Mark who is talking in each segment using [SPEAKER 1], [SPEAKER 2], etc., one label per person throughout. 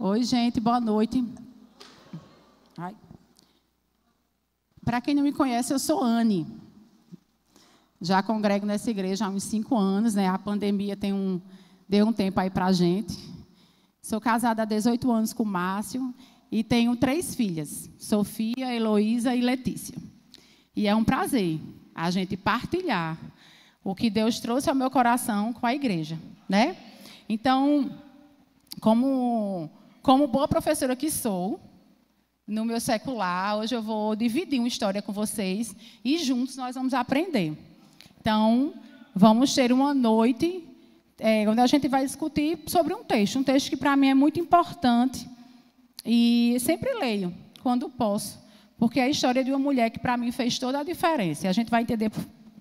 [SPEAKER 1] Oi, gente, boa noite. Para quem não me conhece, eu sou Anne. Já congrego nessa igreja há uns 5 anos, né? A pandemia deu um tempo aí para a gente. Sou casada há 18 anos com o Márcio e tenho 3 filhas, Sofia, Heloísa e Letícia. E é um prazer a gente partilhar o que Deus trouxe ao meu coração com a igreja, né? Então, como boa professora que sou, no meu secular, hoje eu vou dividir uma história com vocês e juntos nós vamos aprender. Então, vamos ter uma noite onde a gente vai discutir sobre um texto que para mim é muito importante e sempre leio quando posso, porque é a história de uma mulher que para mim fez toda a diferença. E a gente vai entender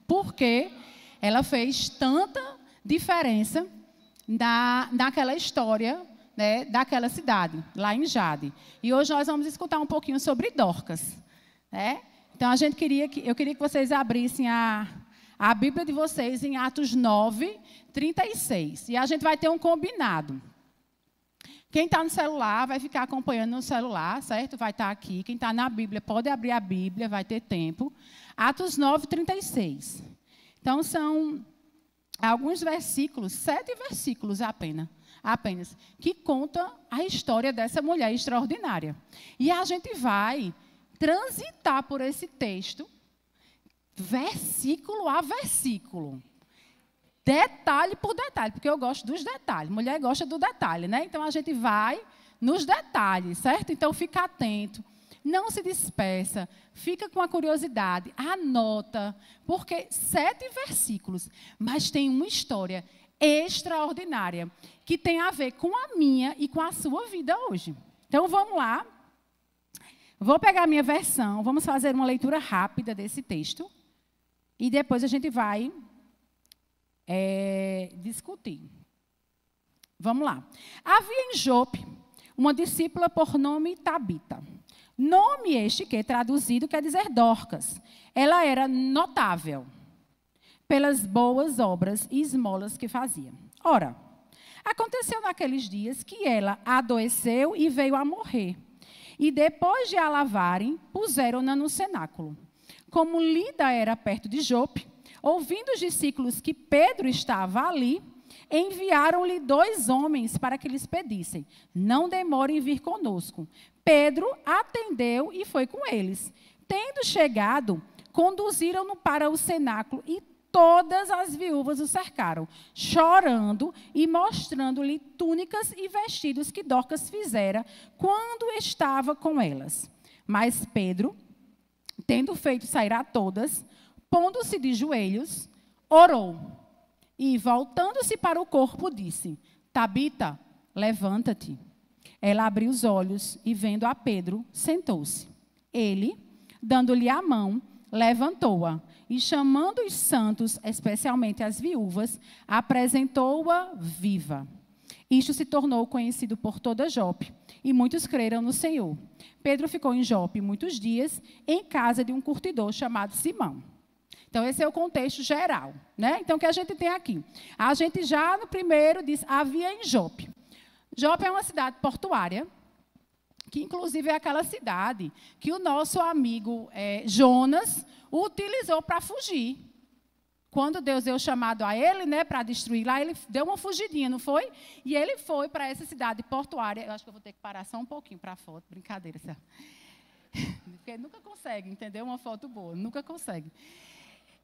[SPEAKER 1] por que ela fez tanta diferença naquela história, né, daquela cidade, lá em Jade. E hoje nós vamos escutar um pouquinho sobre Dorcas, né? Então, eu queria que vocês abrissem a Bíblia de vocês em Atos 9, 36. E a gente vai ter um combinado. Quem está no celular vai ficar acompanhando no celular, certo? Vai estar aqui. Quem está na Bíblia pode abrir a Bíblia, vai ter tempo. Atos 9, 36. Então, são alguns versículos, 7 versículos apenas, que conta a história dessa mulher extraordinária. E a gente vai transitar por esse texto, versículo a versículo, detalhe por detalhe, porque eu gosto dos detalhes, mulher gosta do detalhe, né? Então, a gente vai nos detalhes, certo? Então, fica atento, não se dispersa, fica com a curiosidade, anota, porque 7 versículos, mas tem uma história extraordinária, que tem a ver com a minha e com a sua vida hoje. Então, vamos lá. Vou pegar a minha versão, vamos fazer uma leitura rápida desse texto, e depois a gente vai discutir. Vamos lá. Havia em Jope uma discípula por nome Tabita. Nome este que, traduzido, quer dizer Dorcas. Ela era notável pelas boas obras e esmolas que fazia. Ora, aconteceu naqueles dias que ela adoeceu e veio a morrer. E depois de a lavarem, puseram-na no cenáculo. Como Lida era perto de Jope, ouvindo os discípulos que Pedro estava ali, enviaram-lhe 2 homens para que lhes pedissem: não demorem em vir conosco. Pedro atendeu e foi com eles. Tendo chegado, conduziram-no para o cenáculo e todas as viúvas o cercaram, chorando e mostrando-lhe túnicas e vestidos que Dorcas fizera quando estava com elas. Mas Pedro, tendo feito sair a todas, pondo-se de joelhos, orou. E, voltando-se para o corpo, disse: Tabita, levanta-te. Ela abriu os olhos e, vendo a Pedro, sentou-se. Ele, dando-lhe a mão, levantou-a e, chamando os santos, especialmente as viúvas, apresentou-a viva. Isto se tornou conhecido por toda Jope, e muitos creram no Senhor. Pedro ficou em Jope muitos dias, em casa de um curtidor chamado Simão. Então, esse é o contexto geral, né? Então, o que a gente tem aqui? A gente já no primeiro diz: havia em Jope. Jope é uma cidade portuária, que inclusive é aquela cidade que o nosso amigo Jonas utilizou para fugir. Quando Deus deu o chamado a ele, né, para destruir lá, ele deu uma fugidinha, não foi? E ele foi para essa cidade portuária. Eu acho que eu vou ter que parar só um pouquinho para a foto. Brincadeira, certo? Porque nunca consegue, entendeu? Uma foto boa, nunca consegue.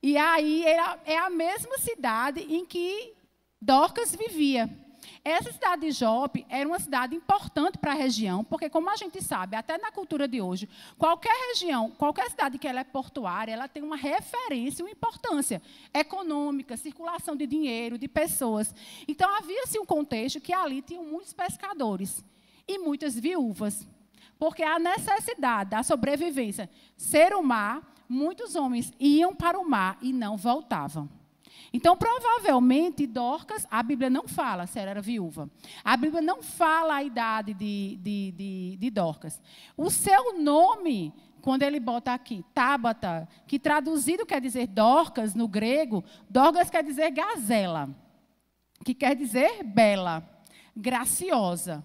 [SPEAKER 1] E aí é a mesma cidade em que Dorcas vivia. Essa cidade de Jope era uma cidade importante para a região, porque, como a gente sabe, até na cultura de hoje, qualquer região, qualquer cidade que ela é portuária, ela tem uma referência, uma importância econômica, circulação de dinheiro, de pessoas. Então, havia-se um contexto que ali tinham muitos pescadores e muitas viúvas, porque a necessidade da sobrevivência ser o mar, muitos homens iam para o mar e não voltavam. Então, provavelmente, Dorcas, a Bíblia não fala se ela era viúva. A Bíblia não fala a idade de Dorcas. O seu nome, quando ele bota aqui, Tabata, que traduzido quer dizer Dorcas no grego, Dorcas quer dizer gazela, que quer dizer bela, graciosa.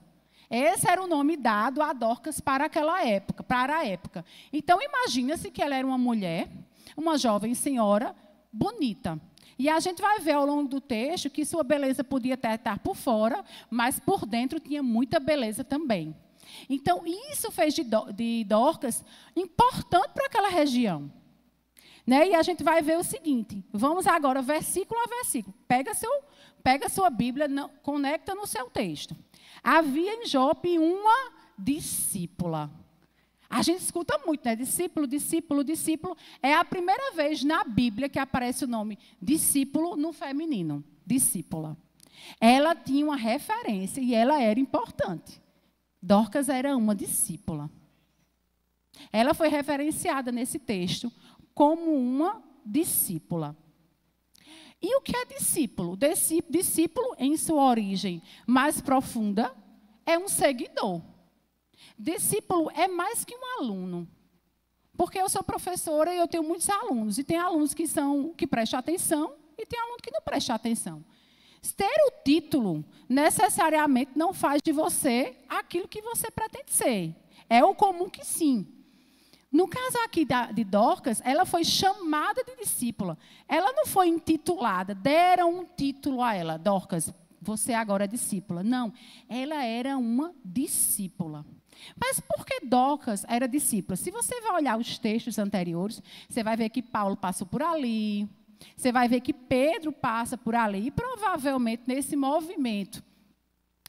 [SPEAKER 1] Esse era o nome dado a Dorcas para aquela época, para a época. Então, imagina-se que ela era uma mulher, uma jovem senhora, bonita. E a gente vai ver ao longo do texto que sua beleza podia até estar por fora, mas por dentro tinha muita beleza também. Então, isso fez de Dorcas importante para aquela região. Né? E a gente vai ver o seguinte, vamos agora versículo a versículo. Pega a sua Bíblia, conecta no seu texto. Havia em Jope uma discípula. A gente escuta muito, né? Discípulo, discípulo, discípulo. É a primeira vez na Bíblia que aparece o nome discípulo no feminino. Discípula. Ela tinha uma referência e ela era importante. Dorcas era uma discípula. Ela foi referenciada nesse texto como uma discípula. E o que é discípulo? Discípulo, em sua origem mais profunda, é um seguidor. Discípulo é mais que um aluno. Porque eu sou professora e eu tenho muitos alunos. E tem alunos que prestam atenção e tem aluno que não presta atenção. Ter o título necessariamente não faz de você aquilo que você pretende ser. É o comum que sim. No caso aqui de Dorcas, ela foi chamada de discípula. Ela não foi intitulada, deram um título a ela. Dorcas, você agora é discípula. Não, ela era uma discípula. Mas por que Dorcas era discípula? Se você vai olhar os textos anteriores, você vai ver que Paulo passou por ali, você vai ver que Pedro passa por ali, e provavelmente nesse movimento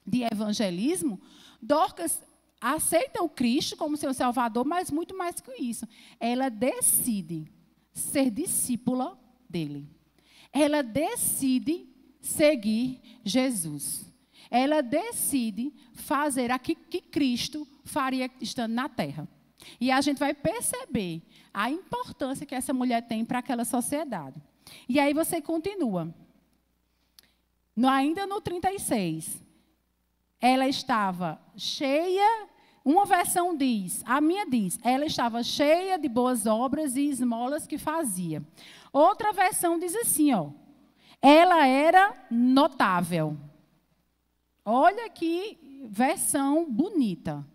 [SPEAKER 1] de evangelismo, Dorcas aceita o Cristo como seu Salvador, mas muito mais que isso. Ela decide ser discípula dele. Ela decide seguir Jesus. Ela decide fazer aquilo que Cristo faria estando na terra. E a gente vai perceber a importância que essa mulher tem para aquela sociedade. E aí você continua. Ainda no 36. Ela estava cheia, uma versão diz, a minha diz, ela estava cheia de boas obras e esmolas que fazia. Outra versão diz assim, ó, ela era notável. Olha que versão bonita.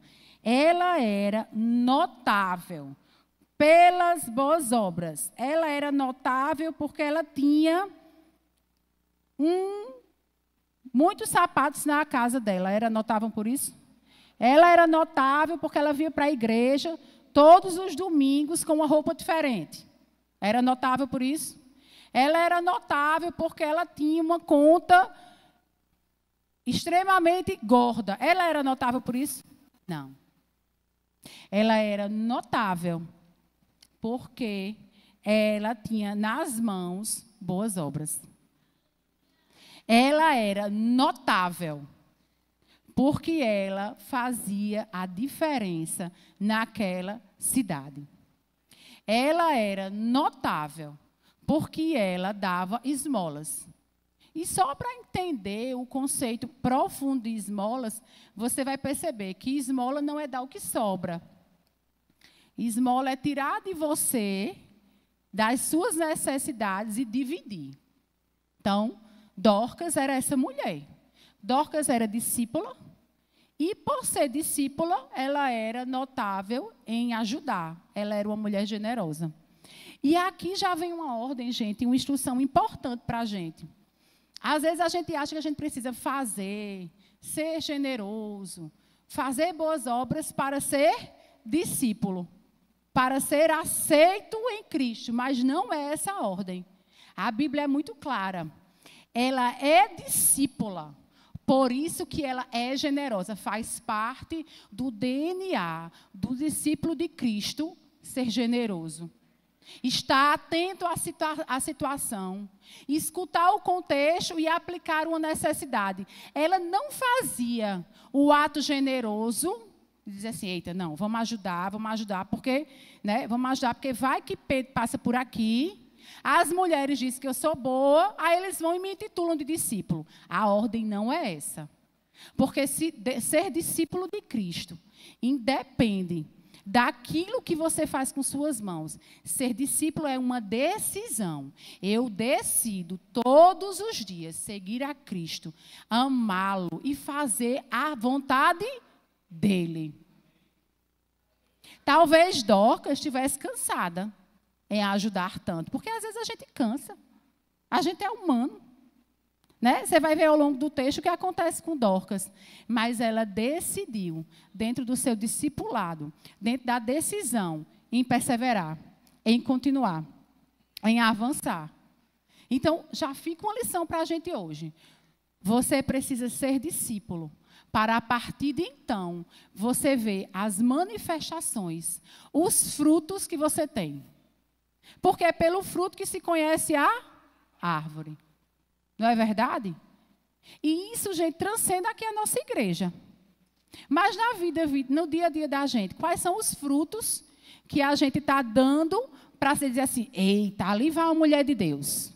[SPEAKER 1] Ela era notável pelas boas obras. Ela era notável porque ela tinha muitos sapatos na casa dela. Era notável por isso? Ela era notável porque ela vinha para a igreja todos os domingos com uma roupa diferente. Era notável por isso? Ela era notável porque ela tinha uma conta extremamente gorda. Ela era notável por isso? Não. Ela era notável porque ela tinha nas mãos boas obras. Ela era notável porque ela fazia a diferença naquela cidade. Ela era notável porque ela dava esmolas. E só para entender o conceito profundo de esmolas, você vai perceber que esmola não é dar o que sobra. Esmola é tirar de você, das suas necessidades e dividir. Então, Dorcas era essa mulher. Dorcas era discípula e, por ser discípula, ela era notável em ajudar. Ela era uma mulher generosa. E aqui já vem uma ordem, gente, uma instrução importante para a gente. Às vezes a gente acha que a gente precisa fazer, ser generoso, fazer boas obras para ser discípulo, para ser aceito em Cristo, mas não é essa a ordem. A Bíblia é muito clara. Ela é discípula, por isso que ela é generosa, faz parte do DNA do discípulo de Cristo ser generoso. Estar atento à situação, escutar o contexto e aplicar uma necessidade. Ela não fazia o ato generoso, dizer assim, eita, não, vamos ajudar, porque vai que Pedro passa por aqui, as mulheres dizem que eu sou boa, aí eles vão e me intitulam de discípulo. A ordem não é essa. Porque ser discípulo de Cristo independe daquilo que você faz com suas mãos. Ser discípulo é uma decisão. Eu decido todos os dias seguir a Cristo, amá-lo e fazer a vontade dele. Talvez Dorcas estivesse cansada em ajudar tanto, porque às vezes a gente cansa. A gente é humano. Né? Você vai ver ao longo do texto o que acontece com Dorcas. Mas ela decidiu, dentro do seu discipulado, dentro da decisão, em perseverar, em continuar, em avançar. Então, já fica uma lição para a gente hoje. Você precisa ser discípulo, para a partir de então, você ver as manifestações, os frutos que você tem. Porque é pelo fruto que se conhece a árvore. Não é verdade? E isso, gente, transcende aqui a nossa igreja. Mas na vida, no dia a dia da gente, quais são os frutos que a gente está dando para se dizer assim, eita, ali vai uma mulher de Deus.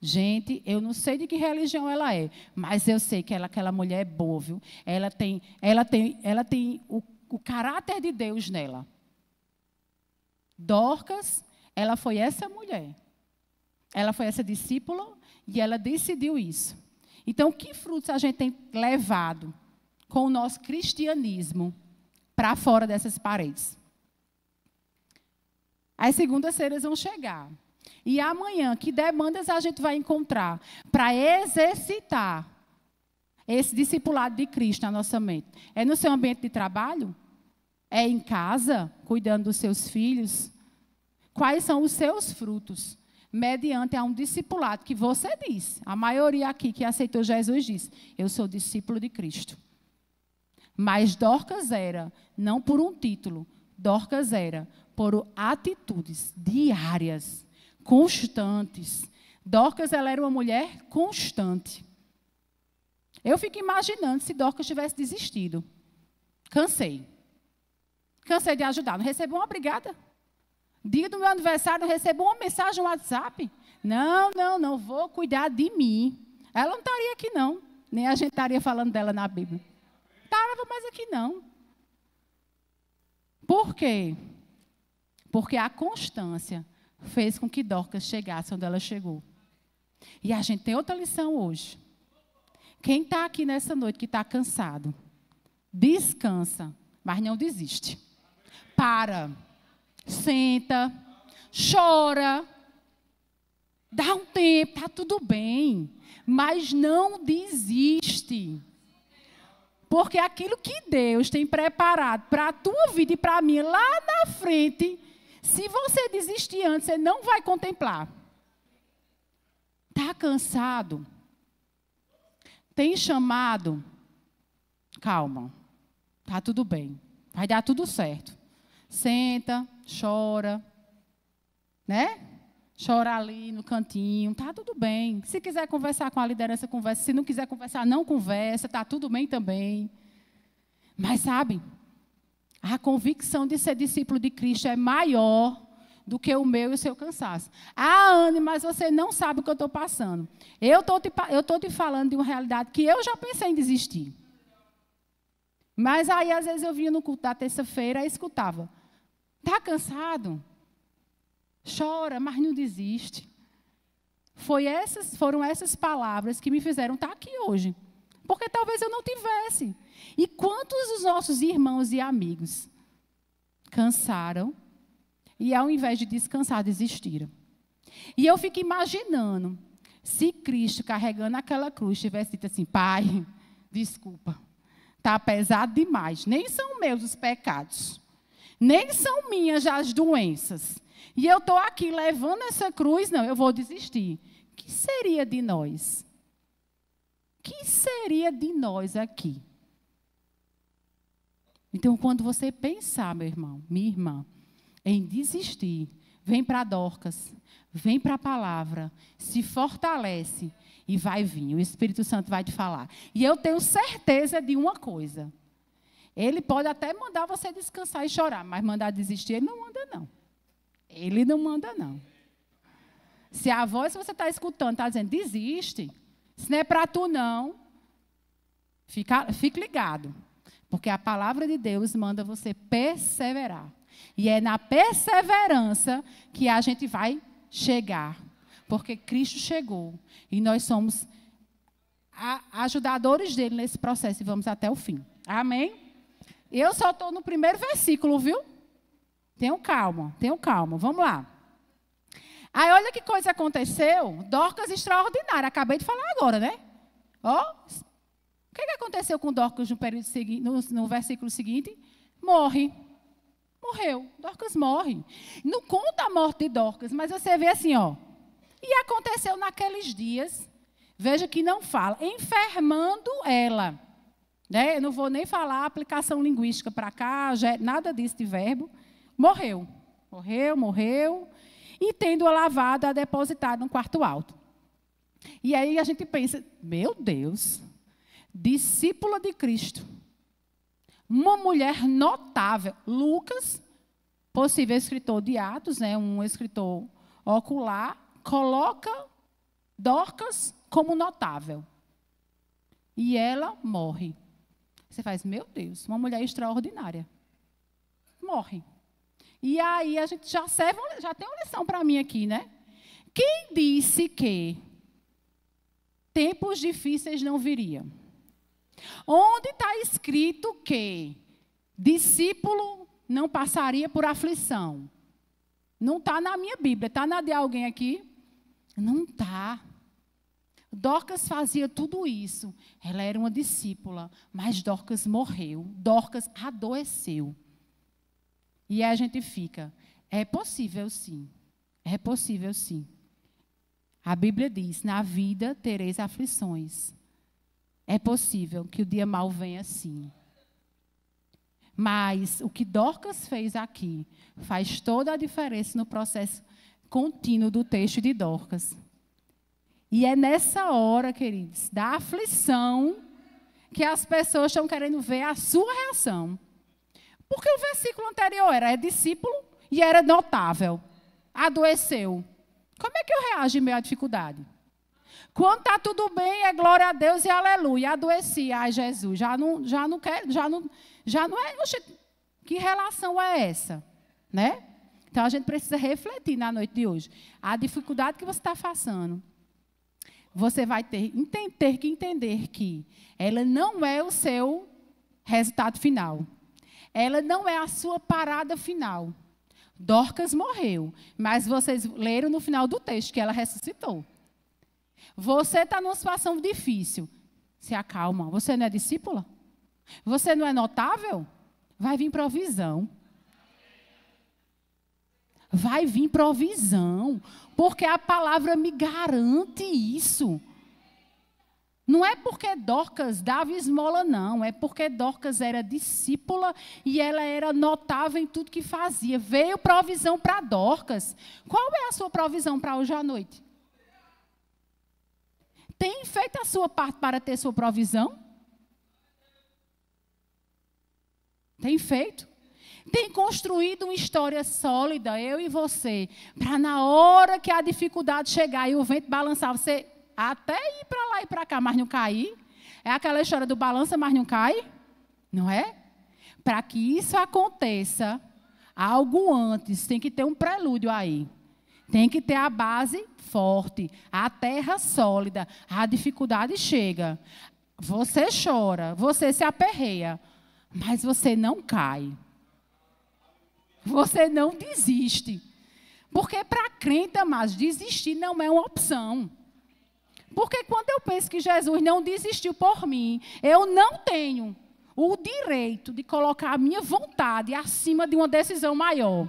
[SPEAKER 1] Gente, eu não sei de que religião ela é, mas eu sei que aquela mulher é boa, viu? Ela tem o caráter de Deus nela. Dorcas, ela foi essa mulher. Ela foi essa discípula e ela decidiu isso. Então, que frutos a gente tem levado com o nosso cristianismo para fora dessas paredes? As segundas-feiras vão chegar. E amanhã, que demandas a gente vai encontrar para exercitar esse discipulado de Cristo na nossa mente? É no seu ambiente de trabalho? É em casa, cuidando dos seus filhos? Quais são os seus frutos? Mediante a um discipulado que você diz. A maioria aqui que aceitou Jesus diz, eu sou discípulo de Cristo. Mas Dorcas era, não por um título, Dorcas era por atitudes diárias, constantes. Dorcas, ela era uma mulher constante. Eu fico imaginando se Dorcas tivesse desistido. Cansei. Cansei de ajudar. Não recebo uma obrigada. Dia do meu aniversário, não recebo uma mensagem no WhatsApp. Não, vou cuidar de mim. Ela não estaria aqui, não. Nem a gente estaria falando dela na Bíblia. Estava mais aqui, não. Por quê? Porque a constância fez com que Dorcas chegasse onde ela chegou. E a gente tem outra lição hoje. Quem está aqui nessa noite que está cansado, descansa, mas não desiste. Para. Senta, chora, dá um tempo, está tudo bem, mas não desiste. Porque aquilo que Deus tem preparado para a tua vida e para a minha, lá na frente, se você desistir antes, você não vai contemplar. Está cansado? Tem chamado? Calma, está tudo bem, vai dar tudo certo. Senta, chora, né? Chora ali no cantinho, tá tudo bem. Se quiser conversar com a liderança, conversa. Se não quiser conversar, não conversa, tá tudo bem também. Mas sabe, a convicção de ser discípulo de Cristo é maior do que o meu e o seu cansaço. Ah, Anne, mas você não sabe o que eu estou passando. Eu estou te falando de uma realidade que eu já pensei em desistir. Mas aí, às vezes, eu vinha no culto da terça-feira e escutava. Está cansado? Chora, mas não desiste. Foram essas palavras que me fizeram estar aqui hoje. Porque talvez eu não tivesse. E quantos dos nossos irmãos e amigos cansaram e, ao invés de descansar, desistiram? E eu fico imaginando se Cristo, carregando aquela cruz, tivesse dito assim, Pai, desculpa, está pesado demais. Nem são meus os pecados. Nem são minhas as doenças. E eu estou aqui levando essa cruz, não, eu vou desistir. O que seria de nós? O que seria de nós aqui? Então, quando você pensar, meu irmão, minha irmã, em desistir, vem para Dorcas, vem para a palavra, se fortalece e vai vir. O Espírito Santo vai te falar. E eu tenho certeza de uma coisa. Ele pode até mandar você descansar e chorar, mas mandar desistir, ele não manda, não. Ele não manda, não. Se a voz que você está escutando está dizendo, desiste, isso não é para tu, não, fique ligado. Porque a palavra de Deus manda você perseverar. E é na perseverança que a gente vai chegar. Porque Cristo chegou. E nós somos ajudadores dele nesse processo e vamos até o fim. Amém? Eu só estou no primeiro versículo, viu? Tenham calma. Vamos lá. Aí, olha que coisa aconteceu. Dorcas extraordinária. Acabei de falar agora, né? Ó, o que aconteceu com Dorcas no versículo seguinte? Morreu. Dorcas morre. Não conta a morte de Dorcas, mas você vê assim, ó. E aconteceu naqueles dias, veja que não fala, enfermando ela. Né? Eu não vou nem falar a aplicação linguística para cá, nada disso de verbo. Morreu. E tendo-a lavada, a depositada no quarto alto. E aí a gente pensa, meu Deus, discípula de Cristo, uma mulher notável. Lucas, possível escritor de Atos, né, um escritor ocular, coloca Dorcas como notável. E ela morre. Você faz, meu Deus, uma mulher extraordinária. Morre. E aí a gente já tem uma lição para mim aqui, né? Quem disse que tempos difíceis não viriam? Onde está escrito que discípulo não passaria por aflição? Não está na minha Bíblia. Está na de alguém aqui? Não está. Dorcas fazia tudo isso. Ela era uma discípula, mas Dorcas morreu. Dorcas adoeceu. E aí a gente fica, é possível sim. A Bíblia diz, na vida tereis aflições. É possível que o dia mau venha sim. Mas o que Dorcas fez aqui faz toda a diferença no processo contínuo do texto de Dorcas. E é nessa hora, queridos, da aflição, que as pessoas estão querendo ver a sua reação. Porque o versículo anterior era discípulo e era notável. Adoeceu. Como é que eu reajo em meio à dificuldade? Quando está tudo bem, é glória a Deus e aleluia. Adoeci, ai Jesus, já não é. Oxe, que relação é essa? Né? Então a gente precisa refletir na noite de hoje. A dificuldade que você está passando. Você vai ter que entender que ela não é o seu resultado final. Ela não é a sua parada final. Dorcas morreu, mas vocês leram no final do texto que ela ressuscitou. Você está numa situação difícil. Se acalma. Você não é discípula? Você não é notável? Vai vir provisão. Vai vir provisão. Porque a palavra me garante isso. Não é porque Dorcas dava esmola, não. É porque Dorcas era discípula e ela era notável em tudo que fazia. Veio provisão para Dorcas. Qual é a sua provisão para hoje à noite? Tem feito a sua parte para ter sua provisão? Tem feito? Tem construído uma história sólida, eu e você, para na hora que a dificuldade chegar e o vento balançar, você até ir para lá e para cá, mas não cair. É aquela história do balança, mas não cai. Não é? Para que isso aconteça, algo antes, tem que ter um prelúdio aí. Tem que ter a base forte, a terra sólida. A dificuldade chega. Você chora, você se aperreia, mas você não cai. Você não desiste. Porque para crente, amados, desistir não é uma opção. Porque quando eu penso que Jesus não desistiu por mim, eu não tenho o direito de colocar a minha vontade acima de uma decisão maior.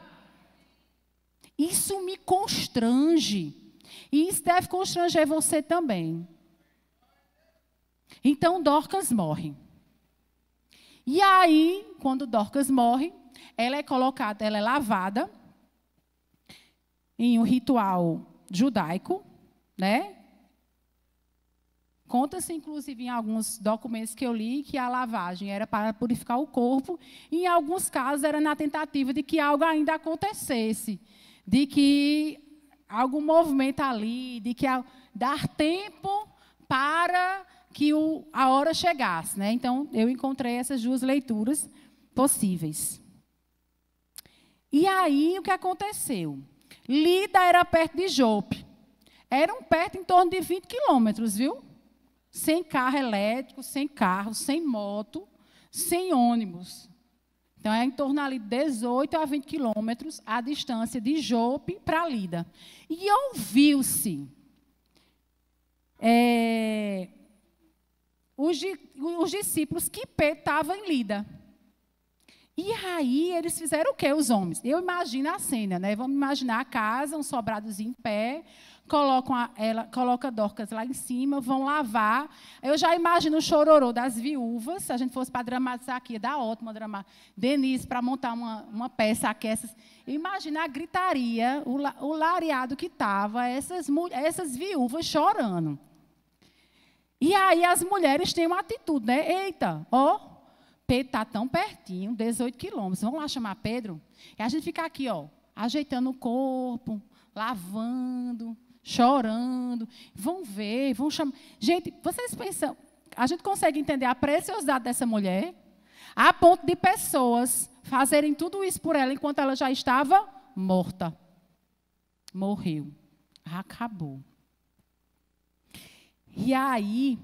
[SPEAKER 1] Isso me constrange. E isso deve constranger você também. Então, Dorcas morre. E aí, quando Dorcas morre, ela é colocada, ela é lavada em um ritual judaico, né? Conta-se, inclusive, em alguns documentos que eu li, que a lavagem era para purificar o corpo. E, em alguns casos, era na tentativa de que algo ainda acontecesse. De que algum movimento ali, de que dar tempo para que a hora chegasse. Né? Então, eu encontrei essas duas leituras possíveis. E aí, o que aconteceu? Lida era perto de Jope. Eram perto em torno de 20 quilômetros, viu? Sem carro elétrico, sem carro, sem moto, sem ônibus. Então, é em torno ali de 18 a 20 quilômetros a distância de Jope para Lida. E ouviu-se os discípulos que Pedro estava em Lida. E aí, eles fizeram o quê, os homens? Eu imagino a cena, né? Vamos imaginar a casa, um sobradozinho em pé, coloca Dorcas lá em cima, vão lavar. Eu já imagino o chororô das viúvas, se a gente fosse para dramatizar aqui, ia dar ótimo Denise, para montar uma peça aqui, imagina a gritaria, o lareado que estava, essas viúvas chorando. E aí as mulheres têm uma atitude, né? Eita, ó, Pedro está tão pertinho, 18 quilômetros. Vamos lá chamar Pedro? E a gente fica aqui, ó, ajeitando o corpo, lavando, chorando. Vão ver, vão chamar. Gente, vocês pensam, a gente consegue entender a preciosidade dessa mulher? A ponto de pessoas fazerem tudo isso por ela enquanto ela já estava morta. Morreu. Acabou. E aí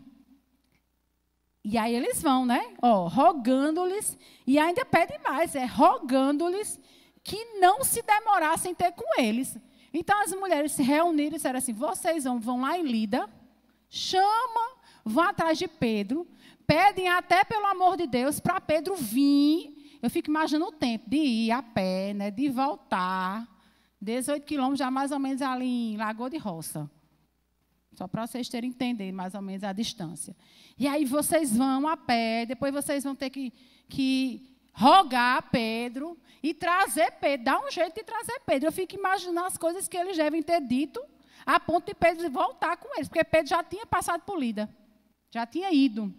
[SPEAKER 1] eles vão, né? Ó, rogando-lhes, e ainda pede mais, rogando-lhes que não se demorassem ter com eles. Então as mulheres se reuniram e disseram assim: vocês vão lá em Lida, chamam, vão atrás de Pedro, pedem até pelo amor de Deus para Pedro vir. Eu fico imaginando o tempo de ir a pé, né, de voltar, 18 quilômetros, já mais ou menos ali em Lagoa de Roça. Só para vocês terem entendido mais ou menos a distância. E aí vocês vão a pé, depois vocês vão ter que rogar a Pedro e trazer Pedro, dar um jeito de trazer Pedro. Eu fico imaginando as coisas que eles devem ter dito, a ponto de Pedro voltar com eles, porque Pedro já tinha passado por Lida, já tinha ido.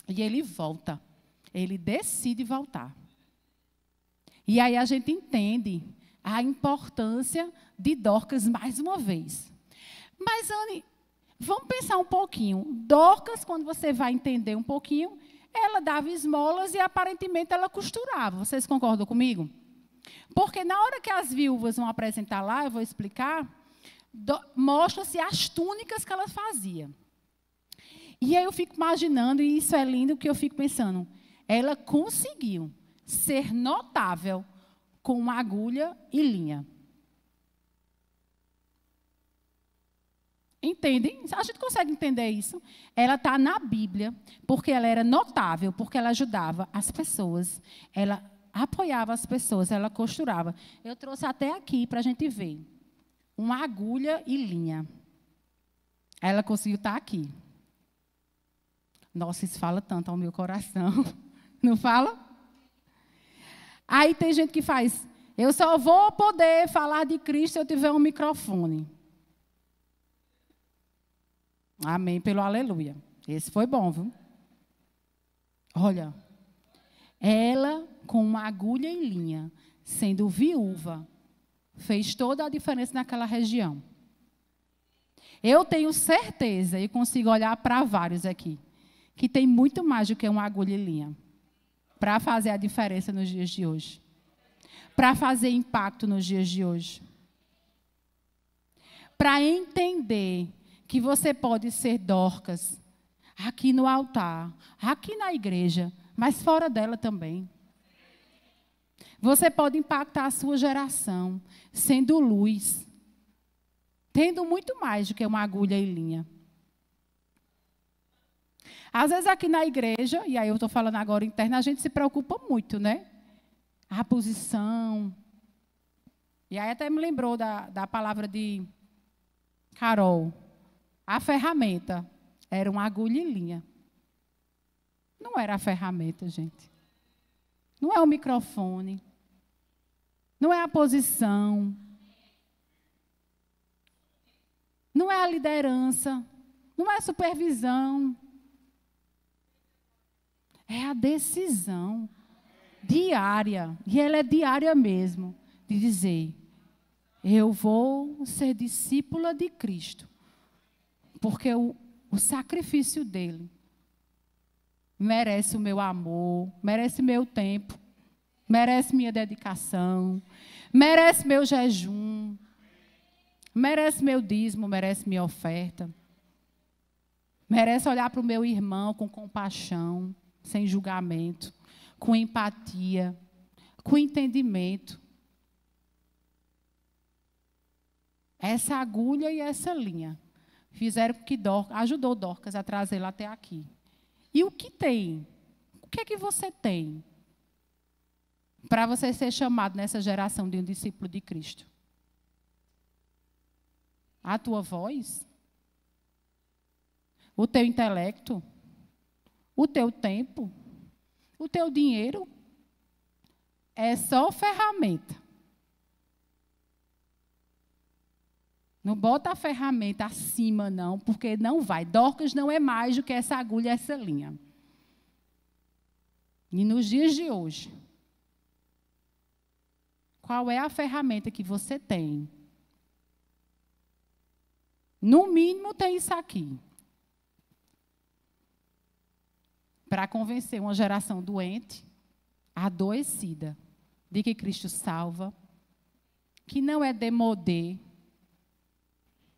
[SPEAKER 1] E ele volta, ele decide voltar. E aí a gente entende a importância de Dorcas mais uma vez. Mas, Anne, vamos pensar um pouquinho. Dorcas, quando você vai entender um pouquinho, ela dava esmolas e aparentemente ela costurava. Vocês concordam comigo? Porque na hora que as viúvas vão apresentar lá, eu vou explicar, mostra-se as túnicas que ela fazia. E aí eu fico imaginando, e isso é lindo, que eu fico pensando, ela conseguiu ser notável com agulha e linha. Entendem? A gente consegue entender isso? Ela está na Bíblia, porque ela era notável, porque ela ajudava as pessoas, ela apoiava as pessoas, ela costurava. Eu trouxe até aqui para a gente ver. Uma agulha e linha. Ela conseguiu estar aqui. Nossa, isso fala tanto ao meu coração. Não fala? Aí tem gente que faz, eu só vou poder falar de Cristo se eu tiver um microfone. Amém, pelo aleluia. Esse foi bom, viu? Olha, ela com uma agulha e linha, sendo viúva, fez toda a diferença naquela região. Eu tenho certeza, e consigo olhar para vários aqui, que tem muito mais do que uma agulha e linha para fazer a diferença nos dias de hoje. Para fazer impacto nos dias de hoje. Para entender que você pode ser Dorcas aqui no altar, aqui na igreja, mas fora dela também. Você pode impactar a sua geração, sendo luz, tendo muito mais do que uma agulha e linha. Às vezes aqui na igreja, e aí eu estou falando agora interna, a gente se preocupa muito, né? A posição. E aí até me lembrou da palavra de Carol. A ferramenta era uma agulha e linha. Não era a ferramenta, gente. Não é o microfone. Não é a posição. Não é a liderança. Não é a supervisão. É a decisão diária. E ela é diária mesmo. De dizer, eu vou ser discípula de Cristo. Porque o sacrifício dele merece o meu amor, merece meu tempo, merece minha dedicação, merece meu jejum, merece meu dízimo, merece minha oferta, merece olhar para o meu irmão com compaixão, sem julgamento, com empatia, com entendimento. Essa agulha e essa linha fizeram com que ajudou Dorcas a trazê-la até aqui. E o que tem? O que é que você tem para você ser chamado nessa geração de um discípulo de Cristo? A tua voz? O teu intelecto? O teu tempo? O teu dinheiro? É só ferramenta. Não bota a ferramenta acima, não, porque não vai. Dorcas não é mais do que essa agulha e essa linha. E nos dias de hoje, qual é a ferramenta que você tem? No mínimo, tem isso aqui. Para convencer uma geração doente, adoecida, de que Cristo salva, que não é demodé,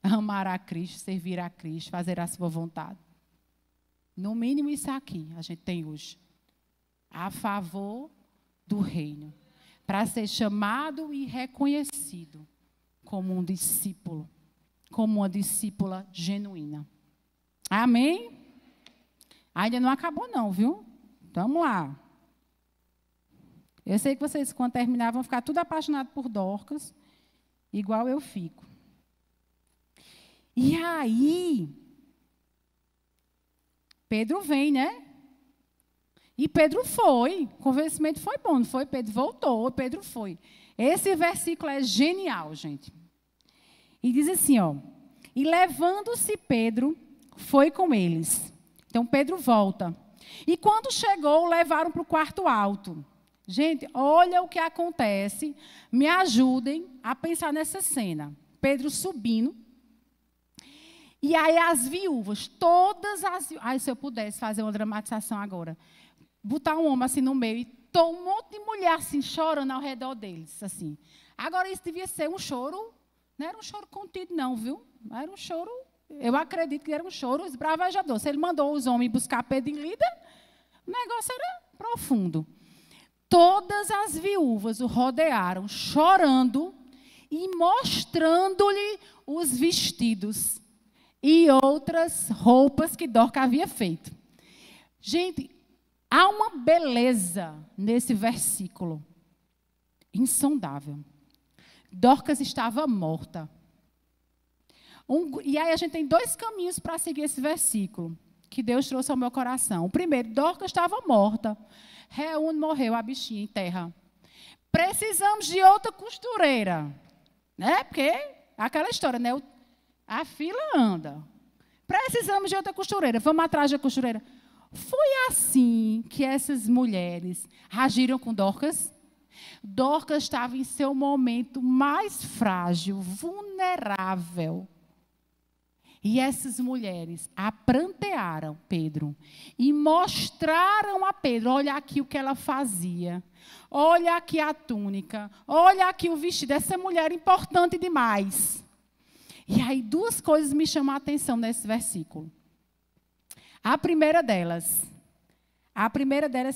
[SPEAKER 1] amar a Cristo, servir a Cristo, fazer a sua vontade. No mínimo isso aqui a gente tem hoje. A favor do reino. Para ser chamado e reconhecido como um discípulo. Como uma discípula genuína. Amém? Ainda não acabou não, viu? Vamos lá. Eu sei que vocês, quando terminar, vão ficar tudo apaixonados por Dorcas, igual eu fico. E aí, Pedro vem, né? E Pedro foi. O convencimento foi bom, não foi? Pedro voltou, Pedro foi. Esse versículo é genial, gente. E diz assim, ó. E levando-se Pedro, foi com eles. Então, Pedro volta. E quando chegou, o levaram para o quarto alto. Gente, olha o que acontece. Me ajudem a pensar nessa cena. Pedro subindo. E aí as viúvas, todas as... Ai, se eu pudesse fazer uma dramatização agora. Botar um homem assim no meio e um monte de mulher assim, chorando ao redor deles. Assim. Agora, isso devia ser um choro... Não era um choro contido, não, viu? Era um choro... Eu acredito que era um choro esbravejador. Se ele mandou os homens buscar Pedro em Lida, o negócio era profundo. Todas as viúvas o rodearam, chorando e mostrando-lhe os vestidos e outras roupas que Dorcas havia feito. Gente, há uma beleza nesse versículo insondável. Dorcas estava morta. E aí a gente tem dois caminhos para seguir esse versículo, que Deus trouxe ao meu coração. O primeiro, Dorcas estava morta. Reúne, morreu a bichinha em terra. Precisamos de outra costureira. Né? Porque aquela história, né? A fila anda. Precisamos de outra costureira. Vamos atrás da costureira. Foi assim que essas mulheres agiram com Dorcas? Dorcas estava em seu momento mais frágil, vulnerável. E essas mulheres aprantearam Pedro e mostraram a Pedro, olha aqui o que ela fazia, olha aqui a túnica, olha aqui o vestido, essa mulher é importante demais. E aí duas coisas me chamam a atenção nesse versículo. A primeira delas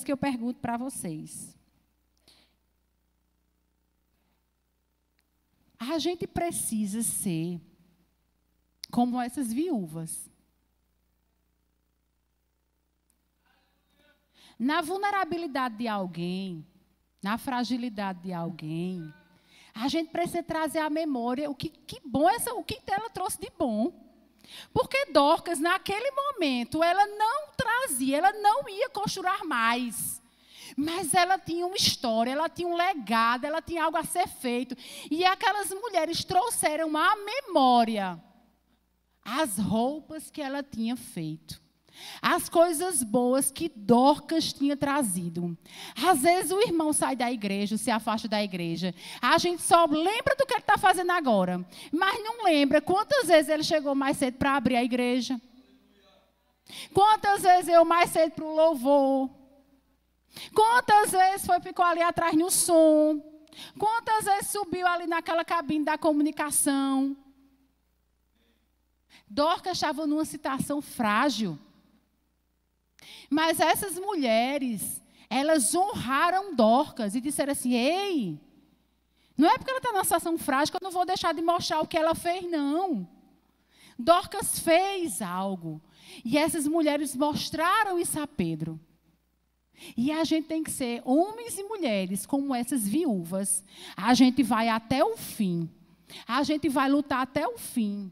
[SPEAKER 1] que eu pergunto para vocês. A gente precisa ser como essas viúvas. Na vulnerabilidade de alguém, na fragilidade de alguém, a gente precisa trazer à memória o que ela trouxe de bom. Porque Dorcas, naquele momento, ela não trazia, ela não ia costurar mais. Mas ela tinha uma história, ela tinha um legado, ela tinha algo a ser feito. E aquelas mulheres trouxeram à memória as roupas que ela tinha feito. As coisas boas que Dorcas tinha trazido. Às vezes o irmão sai da igreja, se afasta da igreja. A gente só lembra do que ele está fazendo agora. Mas não lembra quantas vezes ele chegou mais cedo para abrir a igreja. Quantas vezes eu mais cedo para o louvor. Quantas vezes ficou ali atrás no som. Quantas vezes subiu ali naquela cabine da comunicação. Dorcas estava numa situação frágil. Mas essas mulheres, Elas honraram Dorcas e disseram assim: ei, não é porque ela está numa situação frágil que eu não vou deixar de mostrar o que ela fez, não. Dorcas fez algo. E essas mulheres mostraram isso a Pedro. E a gente tem que ser homens e mulheres como essas viúvas. A gente vai até o fim. A gente vai lutar até o fim.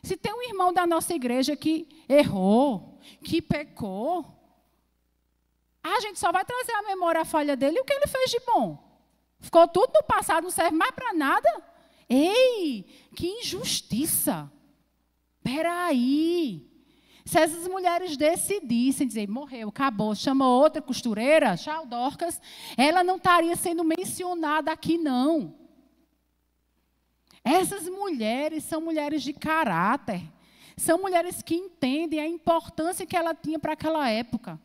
[SPEAKER 1] Se tem um irmão da nossa igreja que errou, que pecou, a gente só vai trazer à memória a falha dele e o que ele fez de bom. Ficou tudo no passado, não serve mais para nada? Ei, que injustiça. Espera aí. Se essas mulheres decidissem dizer, morreu, acabou, chamou outra costureira, tchau, Dorcas, ela não estaria sendo mencionada aqui, não. Essas mulheres são mulheres de caráter. São mulheres que entendem a importância que ela tinha para aquela época.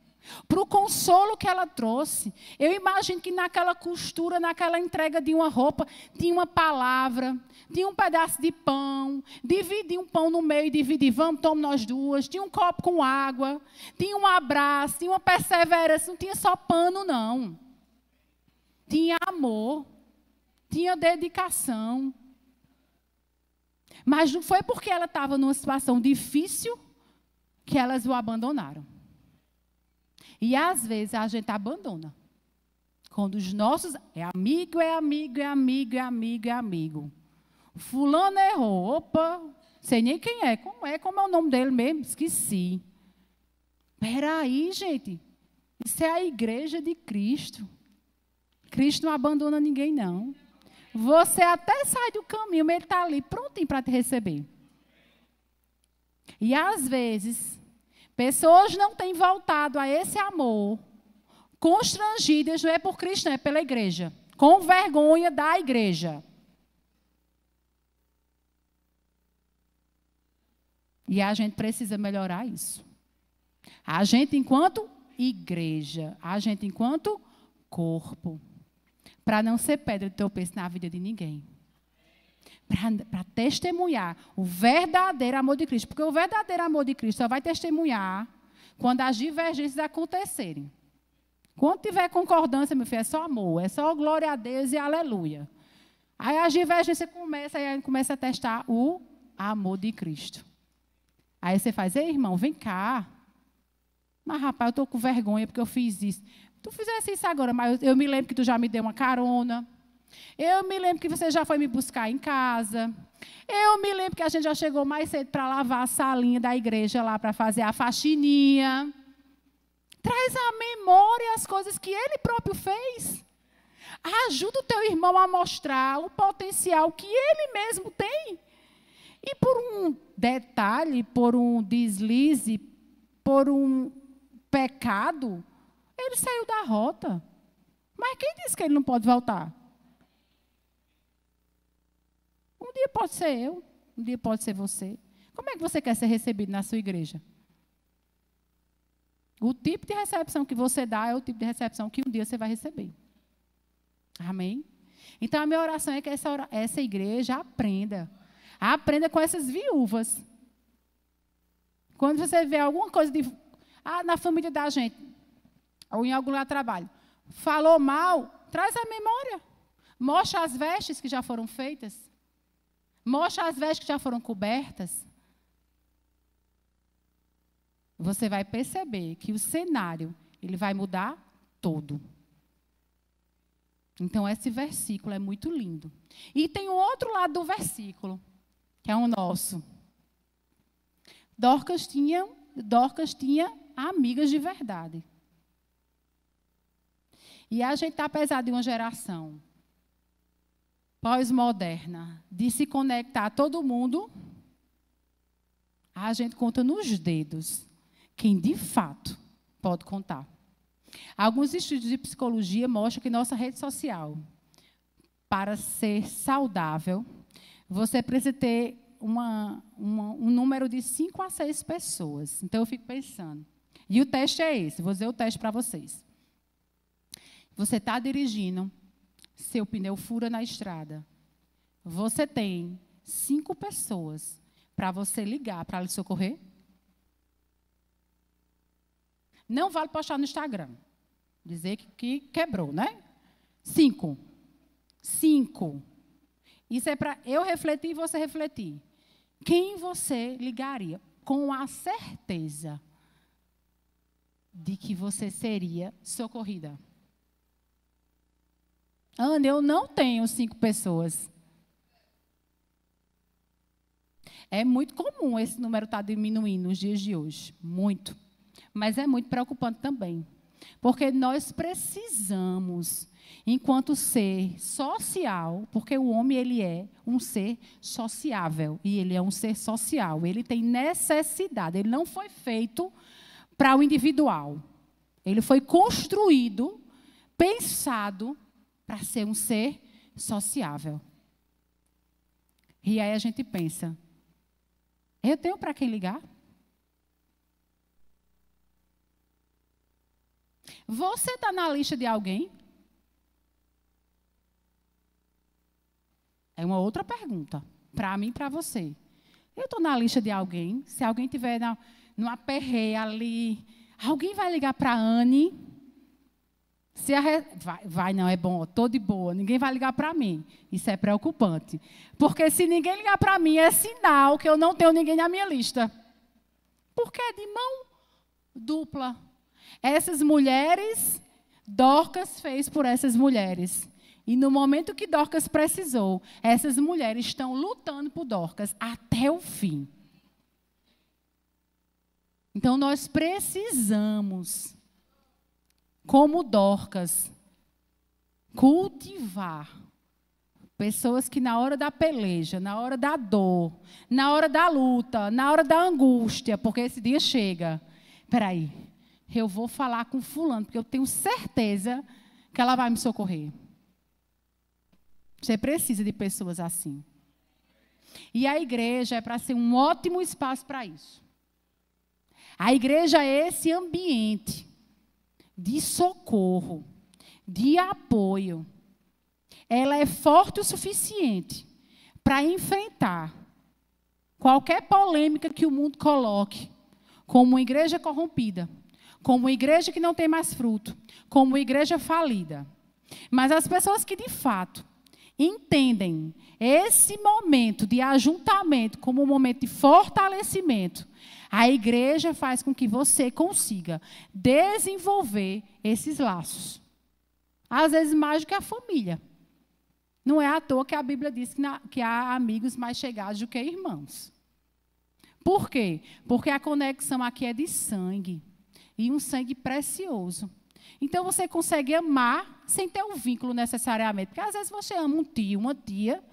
[SPEAKER 1] Para o consolo que ela trouxe. Eu imagino que naquela costura, naquela entrega de uma roupa, tinha uma palavra, tinha um pedaço de pão, dividir um pão no meio e dividir, vamos, toma nós duas, tinha um copo com água, tinha um abraço, tinha uma perseverança, não tinha só pano, não. Tinha amor, tinha dedicação. Mas não foi porque ela estava numa situação difícil que elas o abandonaram. E às vezes a gente abandona. Quando os nossos... É amigo, é amigo, é amigo, é amigo, é amigo. Fulano errou. Opa, sei nem quem é. Como é o nome dele mesmo? Esqueci. Espera aí, gente. Isso é a igreja de Cristo. Cristo não abandona ninguém, não. Você até sai do caminho, mas ele está ali prontinho para te receber. E às vezes... pessoas não têm voltado a esse amor, constrangidas, não é por Cristo, não, é pela igreja, com vergonha da igreja. E a gente precisa melhorar isso. A gente enquanto igreja, a gente enquanto corpo, para não ser pedra de tropeço na vida de ninguém. Para testemunhar o verdadeiro amor de Cristo. Porque o verdadeiro amor de Cristo só vai testemunhar quando as divergências acontecerem. Quando tiver concordância, meu filho, é só amor, é só glória a Deus e aleluia. Aí as divergências começam, aí a gente começa a testar o amor de Cristo. Aí você faz, ei, irmão, vem cá. Mas, rapaz, eu estou com vergonha porque eu fiz isso. Tu fizesse isso agora, mas eu me lembro que tu já me deu uma carona. Eu me lembro que você já foi me buscar em casa. Eu me lembro que a gente já chegou mais cedo para lavar a salinha da igreja lá, para fazer a faxininha. Traz à memória as coisas que ele próprio fez. Ajuda o teu irmão a mostrar o potencial que ele mesmo tem. E por um detalhe, por um deslize, por um pecado, ele saiu da rota. Mas quem disse que ele não pode voltar? Um dia pode ser eu, um dia pode ser você. Como é que você quer ser recebido na sua igreja? O tipo de recepção que você dá é o tipo de recepção que um dia você vai receber. Amém? Então, a minha oração é que essa igreja aprenda. Aprenda com essas viúvas. Quando você vê alguma coisa na família da gente, ou em algum lugar de trabalho, falou mal, traz a memória. Mostra as vestes que já foram feitas. Mostra as vestes que já foram cobertas. Você vai perceber que o cenário ele vai mudar todo. Então, esse versículo é muito lindo. E tem o outro lado do versículo, que é o nosso. Dorcas tinha amigas de verdade. E a gente está, apesar de uma geração pós-moderna, de se conectar a todo mundo, a gente conta nos dedos quem de fato pode contar. Alguns estudos de psicologia mostram que nossa rede social, para ser saudável, você precisa ter um número de 5 a 6 pessoas. Então, eu fico pensando. E o teste é esse, vou dizer o teste para vocês. Você está dirigindo, seu pneu fura na estrada. Você tem 5 pessoas para você ligar para lhe socorrer? Não vale postar no Instagram. Dizer que quebrou, né? 5. 5. Isso é para eu refletir e você refletir. Quem você ligaria com a certeza de que você seria socorrida? Ana, eu não tenho 5 pessoas. É muito comum esse número estar diminuindo nos dias de hoje. Muito. Mas é muito preocupante também. Porque nós precisamos, enquanto ser social, porque o homem ele é um ser sociável. E ele é um ser social. Ele tem necessidade. Ele não foi feito para o individual. Ele foi construído, pensado para ser um ser sociável. E aí a gente pensa, eu tenho para quem ligar? Você está na lista de alguém? É uma outra pergunta, para mim e para você. Eu estou na lista de alguém? Se alguém estiver numa perreia ali, alguém vai ligar para a Anne? Vai, não, é bom, estou de boa, ninguém vai ligar para mim. Isso é preocupante. Porque se ninguém ligar para mim, é sinal que eu não tenho ninguém na minha lista. Porque é de mão dupla. Essas mulheres, Dorcas fez por essas mulheres. E no momento que Dorcas precisou, essas mulheres estão lutando por Dorcas até o fim. Então nós precisamos, como Dorcas, cultivar pessoas que na hora da peleja, na hora da dor, na hora da luta, na hora da angústia, porque esse dia chega. Espera aí, eu vou falar com fulano, porque eu tenho certeza que ela vai me socorrer. Você precisa de pessoas assim. E a igreja é para ser um ótimo espaço para isso. A igreja é esse ambiente de socorro, de apoio. Ela é forte o suficiente para enfrentar qualquer polêmica que o mundo coloque, como uma igreja corrompida, como uma igreja que não tem mais fruto, como uma igreja falida. Mas as pessoas que, de fato, entendem esse momento de ajuntamento como um momento de fortalecimento, a igreja faz com que você consiga desenvolver esses laços. Às vezes mais do que a família. Não é à toa que a Bíblia diz que há amigos mais chegados do que irmãos. Por quê? Porque a conexão aqui é de sangue. E um sangue precioso. Então você consegue amar sem ter um vínculo necessariamente. Porque às vezes você ama um tio, uma tia,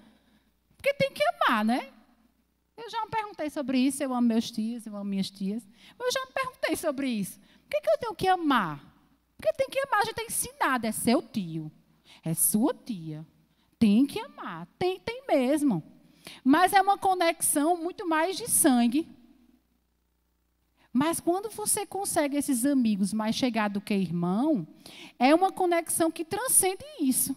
[SPEAKER 1] porque tem que amar, né? Eu já me perguntei sobre isso, eu amo meus tios, eu amo minhas tias. Eu já me perguntei sobre isso. Por que eu tenho que amar? Porque tem que amar, a gente é ensinado, é seu tio, é sua tia. Tem que amar, tem mesmo. Mas é uma conexão muito mais de sangue. Mas quando você consegue esses amigos mais chegados do que irmão, é uma conexão que transcende isso.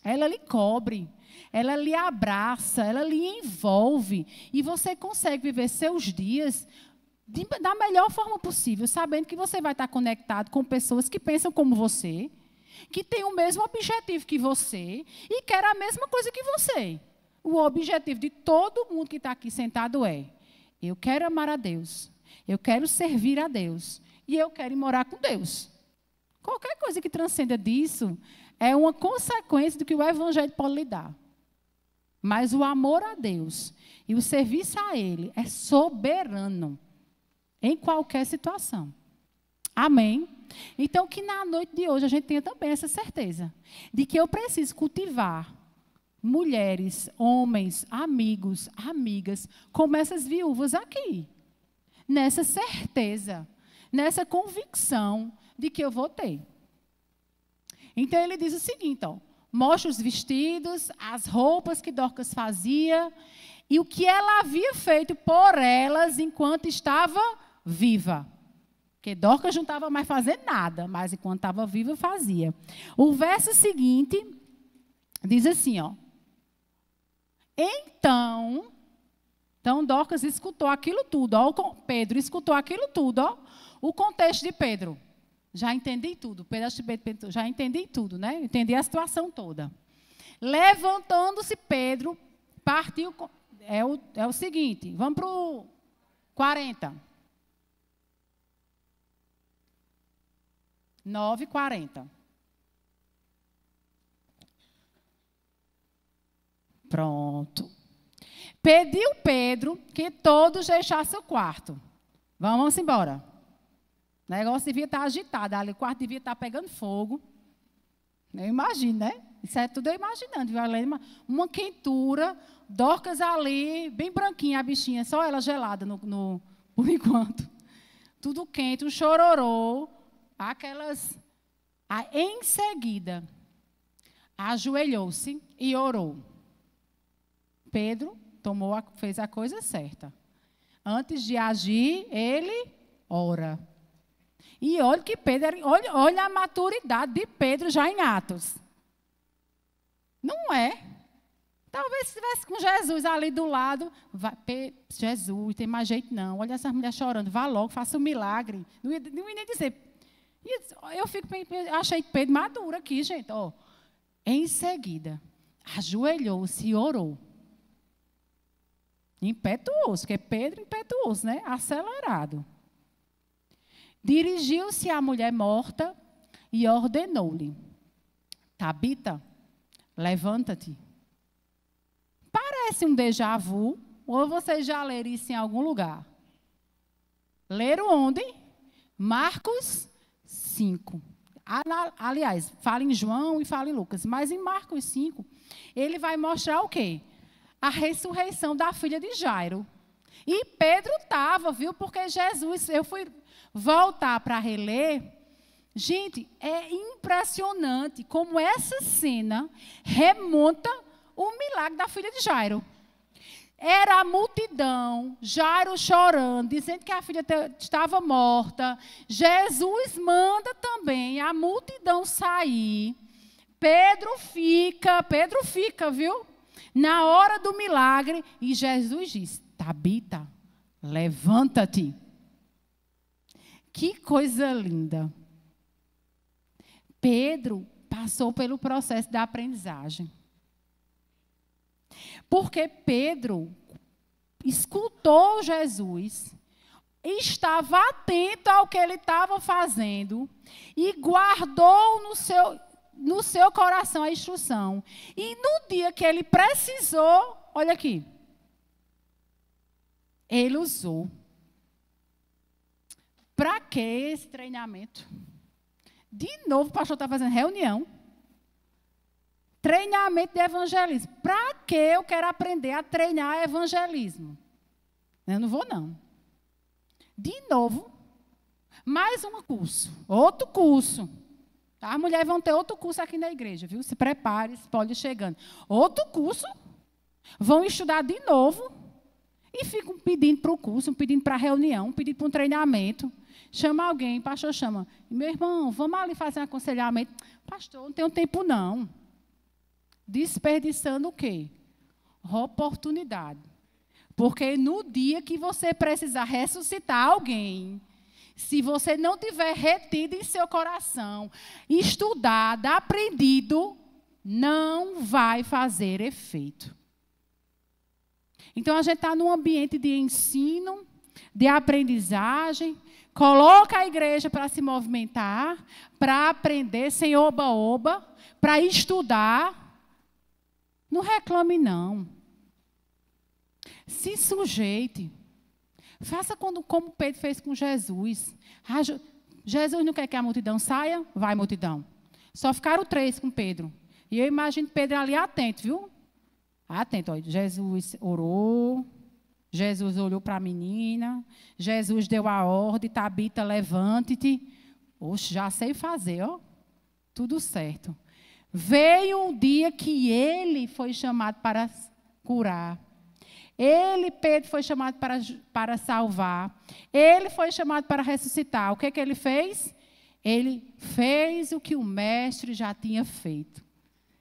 [SPEAKER 1] Ela lhe cobre, ela lhe abraça, ela lhe envolve. E você consegue viver seus dias da melhor forma possível, sabendo que você vai estar conectado com pessoas que pensam como você, que têm o mesmo objetivo que você e querem a mesma coisa que você. O objetivo de todo mundo que está aqui sentado é: eu quero amar a Deus. Eu quero servir a Deus. E eu quero ir morar com Deus. Qualquer coisa que transcenda disso é uma consequência do que o Evangelho pode lhe dar. Mas o amor a Deus e o serviço a Ele é soberano em qualquer situação. Amém? Então, que na noite de hoje a gente tenha também essa certeza de que eu preciso cultivar mulheres, homens, amigos, amigas, como essas viúvas aqui. Nessa certeza, nessa convicção de que eu vou ter. Então, ele diz o seguinte, ó, mostra os vestidos, as roupas que Dorcas fazia e o que ela havia feito por elas enquanto estava viva. Porque Dorcas não estava mais fazendo nada, mas enquanto estava viva, fazia. O verso seguinte diz assim, ó. Então Dorcas escutou aquilo tudo. Ó, Pedro escutou aquilo tudo. Ó, o contexto de Pedro. Já entendi tudo. Pedro, já entendi tudo, né? Entendi a situação toda. Levantando-se Pedro, partiu. É o seguinte, vamos para o 40. 9h40. Pronto. Pediu Pedro que todos deixassem o quarto. Vamos embora. O negócio devia estar agitado. Ali, o quarto devia estar pegando fogo. Eu imagino, né? Isso é tudo eu imaginando. Uma quentura, Dorcas ali, bem branquinha a bichinha, só ela gelada por enquanto. Tudo quente, um chororô. Em seguida, ajoelhou-se e orou. Pedro fez a coisa certa. Antes de agir, ele ora. E olha que Pedro, olha a maturidade de Pedro já em Atos. Não é? Talvez se estivesse com Jesus ali do lado, Jesus, tem mais jeito não. Olha essas mulheres chorando, vá logo, faça um milagre. Não ia nem dizer. Achei Pedro maduro aqui, gente. Ó, em seguida, ajoelhou-se e orou. Impetuoso, porque Pedro impetuoso, né? Acelerado. Dirigiu-se à mulher morta e ordenou-lhe: Tabita, levanta-te. Parece um déjà vu, ou vocês já leram isso em algum lugar? Leram onde? Marcos 5. Aliás, fala em João e fala em Lucas, mas em Marcos 5, ele vai mostrar o quê? A ressurreição da filha de Jairo. E Pedro estava, viu? Porque Jesus, eu fui voltar para reler. Gente, é impressionante como essa cena remonta o milagre da filha de Jairo. Era a multidão, Jairo chorando, dizendo que a filha estava morta. Jesus manda também a multidão sair. Pedro fica, viu? Na hora do milagre, e Jesus diz: Tabita, levanta-te. Que coisa linda. Pedro passou pelo processo da aprendizagem. Porque Pedro escutou Jesus, estava atento ao que ele estava fazendo e guardou no seu coração a instrução. E no dia que ele precisou, olha aqui, ele usou. Para que esse treinamento? De novo, o pastor está fazendo reunião. Treinamento de evangelismo. Para que eu quero aprender a treinar evangelismo? Eu não vou, não. De novo, mais um curso. Outro curso. As mulheres vão ter outro curso aqui na igreja, viu? Se prepare, pode ir chegando. Outro curso. Vão estudar de novo. E ficam pedindo para o curso, pedindo para a reunião, pedindo para um treinamento. Chama alguém, pastor chama. Meu irmão, vamos ali fazer um aconselhamento. Pastor, não tenho tempo, não. Desperdiçando o quê? Oportunidade. Porque no dia que você precisar ressuscitar alguém, se você não tiver retido em seu coração, estudado, aprendido, não vai fazer efeito. Então, a gente está num ambiente de ensino, de aprendizagem, coloca a igreja para se movimentar, para aprender sem oba-oba, para estudar. Não reclame, não. Se sujeite. Faça como Pedro fez com Jesus. Jesus não quer que a multidão saia? Vai, multidão. Só ficaram 3 com Pedro. E eu imagino Pedro ali atento, viu? Atento, olha. Jesus orou. Jesus olhou para a menina. Jesus deu a ordem. Tabita, levante-te. Oxe, já sei fazer, ó. Tudo certo. Veio um dia que ele foi chamado para curar. Pedro, foi chamado para salvar. Ele foi chamado para ressuscitar. O que ele fez? Ele fez o que o mestre já tinha feito.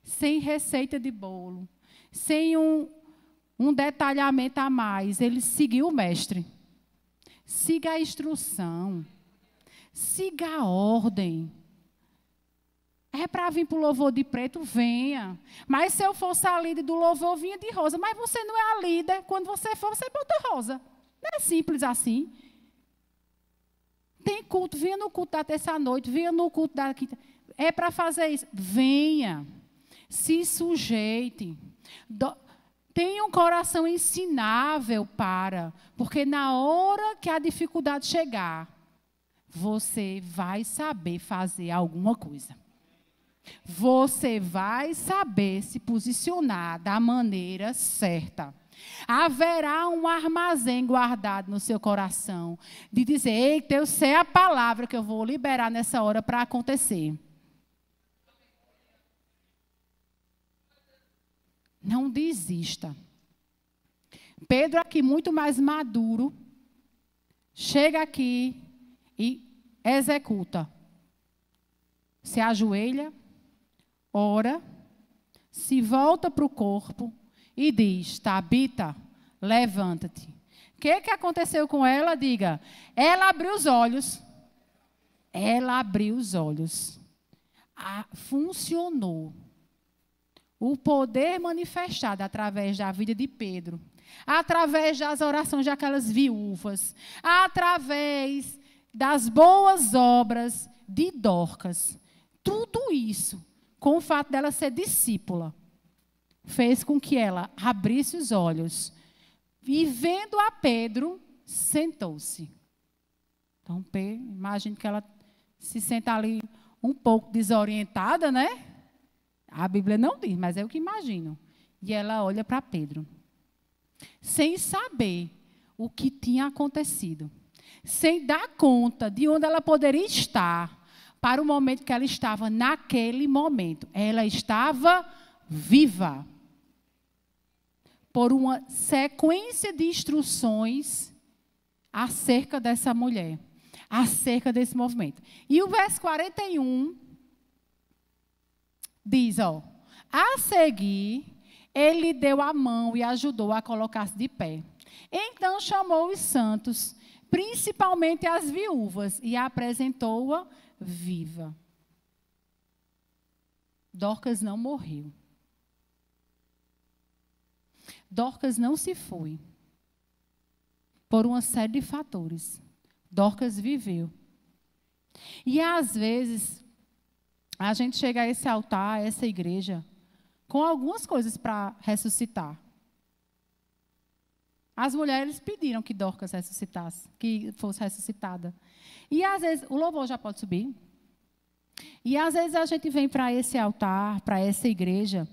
[SPEAKER 1] Sem receita de bolo. Sem um detalhamento a mais. Ele seguiu o mestre. Siga a instrução. Siga a ordem. É para vir para o louvor de preto, venha. Mas se eu fosse a líder do louvor, vinha de rosa. Mas você não é a líder. Quando você for, você bota rosa. Não é simples assim. Tem culto, venha no culto da terça-noite, venha no culto da quinta. É para fazer isso. Venha. Se sujeite. Tenha um coração ensinável porque na hora que a dificuldade chegar, você vai saber fazer alguma coisa. Você vai saber se posicionar da maneira certa. Haverá um armazém guardado no seu coração de dizer: eita, eu sei a palavra que eu vou liberar nessa hora para acontecer. Não desista. Pedro, aqui muito mais maduro, chega aqui e executa. Se ajoelha, ora, se volta para o corpo e diz: Tabita, levanta-te. O que aconteceu com ela? Diga. Ela abriu os olhos. Ela abriu os olhos. Funcionou. O poder manifestado através da vida de Pedro, através das orações daquelas viúvas, através das boas obras de Dorcas. Tudo isso, com o fato dela ser discípula, fez com que ela abrisse os olhos e, vendo a Pedro, sentou-se. Então, imagino que ela se senta ali um pouco desorientada, né? A Bíblia não diz, mas é o que imagino. E ela olha para Pedro, sem saber o que tinha acontecido, sem dar conta de onde ela poderia estar para o momento que ela estava naquele momento. Ela estava viva. Por uma sequência de instruções acerca dessa mulher, acerca desse movimento. E o verso 41 diz, a seguir, ele deu a mão e ajudou a colocar-se de pé. Então chamou os santos, principalmente as viúvas, e apresentou-a viva. Dorcas não morreu. Dorcas não se foi. Por uma série de fatores. Dorcas viveu. E às vezes, a gente chega a esse altar, a essa igreja, com algumas coisas para ressuscitar. As mulheres pediram que Dorcas ressuscitasse, que fosse ressuscitada. E às vezes, o louvor já pode subir. E às vezes a gente vem para esse altar, para essa igreja,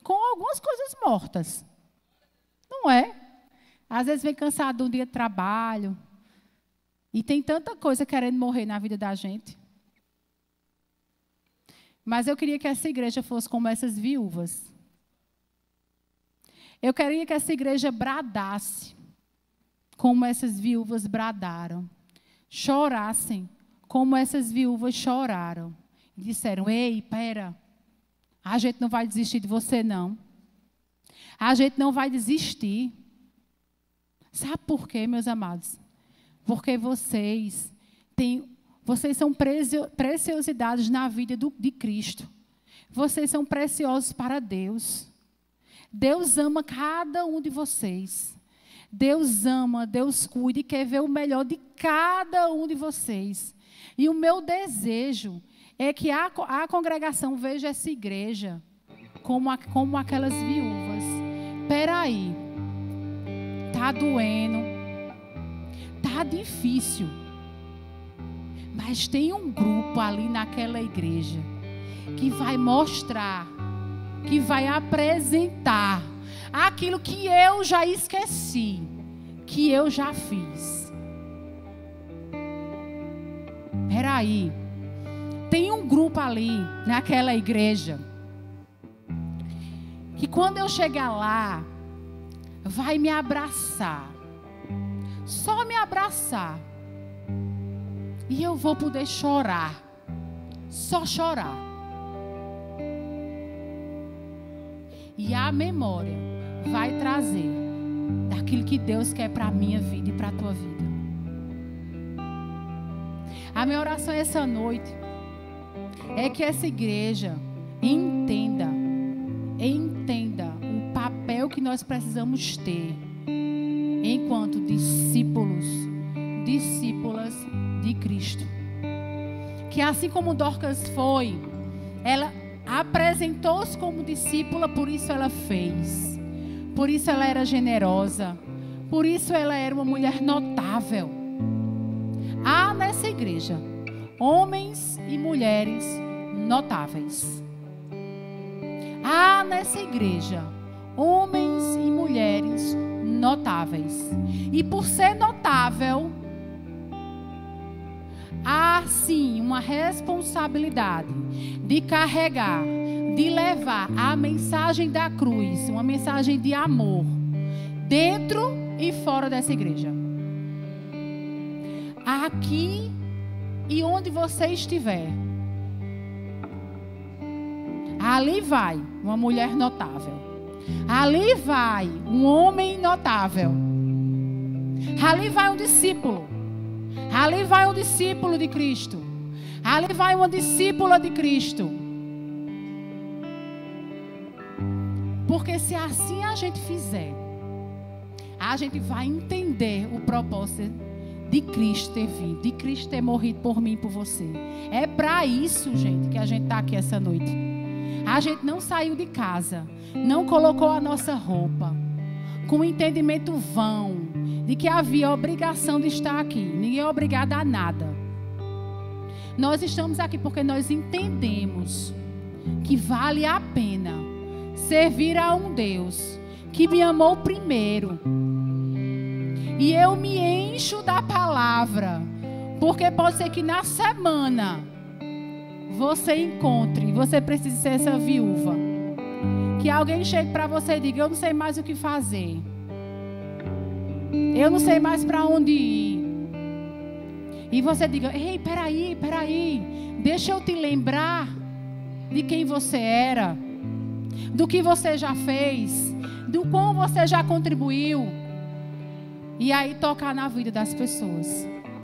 [SPEAKER 1] com algumas coisas mortas. Não é? Às vezes vem cansado de um dia de trabalho. E tem tanta coisa querendo morrer na vida da gente. Mas eu queria que essa igreja fosse como essas viúvas. Eu queria que essa igreja bradasse, como essas viúvas bradaram. Chorassem, como essas viúvas choraram. E disseram, ei, pera, a gente não vai desistir de você, não. A gente não vai desistir. Sabe por quê, meus amados? Porque vocês são preciosidades na vida de Cristo. Vocês são preciosos para Deus. Deus ama cada um de vocês. Deus ama, Deus cuida e quer ver o melhor de cada um de vocês. E o meu desejo é que a congregação veja essa igreja como aquelas viúvas. Espera aí, está doendo, está difícil, mas tem um grupo ali naquela igreja que vai mostrar, que vai apresentar aquilo que eu já esqueci, que eu já fiz. Espera aí, tem um grupo ali naquela igreja que quando eu chegar lá, vai me abraçar. Só me abraçar. E eu vou poder chorar. Só chorar. E a memória vai trazer daquilo que Deus quer para a minha vida e para a tua vida. A minha oração essa noite é que essa igreja entenda o papel que nós precisamos ter enquanto discípulas de Cristo. Que assim como Dorcas foi, ela apresentou-se como discípula, por isso ela fez. Por isso ela era generosa. Por isso ela era uma mulher notável. Há nessa igreja homens e mulheres notáveis. Há nessa igreja homens e mulheres notáveis. E por ser notável, há sim uma responsabilidade de carregar, de levar a mensagem da cruz, uma mensagem de amor, dentro e fora dessa igreja. Aqui e onde você estiver, ali vai uma mulher notável. Ali vai um homem notável. Ali vai um discípulo. Ali vai um discípulo de Cristo. Ali vai uma discípula de Cristo. Porque se assim a gente fizer, a gente vai entender o propósito de Cristo ter vindo, de Cristo ter morrido por mim e por você. É para isso, gente, que a gente está aqui essa noite. A gente não saiu de casa, não colocou a nossa roupa com o entendimento vão de que havia obrigação de estar aqui. Ninguém é obrigado a nada. Nós estamos aqui porque nós entendemos que vale a pena servir a um Deus que me amou primeiro. E eu me encho da palavra, porque pode ser que na semana você encontre, você precisa ser essa viúva, que alguém chegue para você e diga: eu não sei mais o que fazer, eu não sei mais para onde ir. E você diga: ei, peraí, deixa eu te lembrar de quem você era, do que você já fez, do como você já contribuiu. E aí tocar na vida das pessoas.